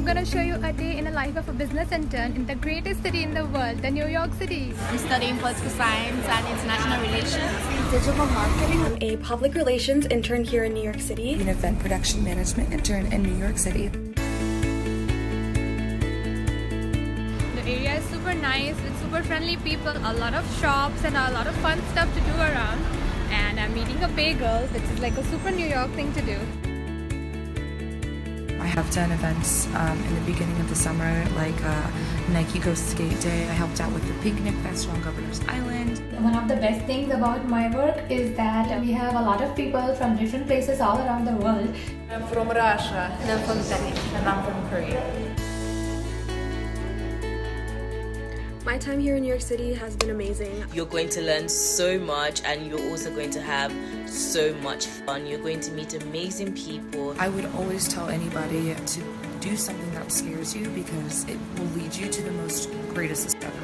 I'm gonna show you a day in the life of a business intern in the greatest city in the world, the New York City. I'm studying political science and international relations. Digital marketing. I'm a public relations intern here in New York City. An event production management intern in New York City. The area is super nice with super friendly people, a lot of shops and a lot of fun stuff to do around. And I'm eating a bagel, which is like a super New York thing to do. I have done events in the beginning of the summer, like Nike Go Skate Day. I helped out with the Picnic Festival on Governor's Island. One of the best things about my work is that we have a lot of people from different places all around the world. I'm from Russia. And I'm from Italy. And I'm from Korea. My time here in New York City has been amazing. You're going to learn so much and you're also going to have so much fun. You're going to meet amazing people. I would always tell anybody to do something that scares you because it will lead you to the most greatest discovery.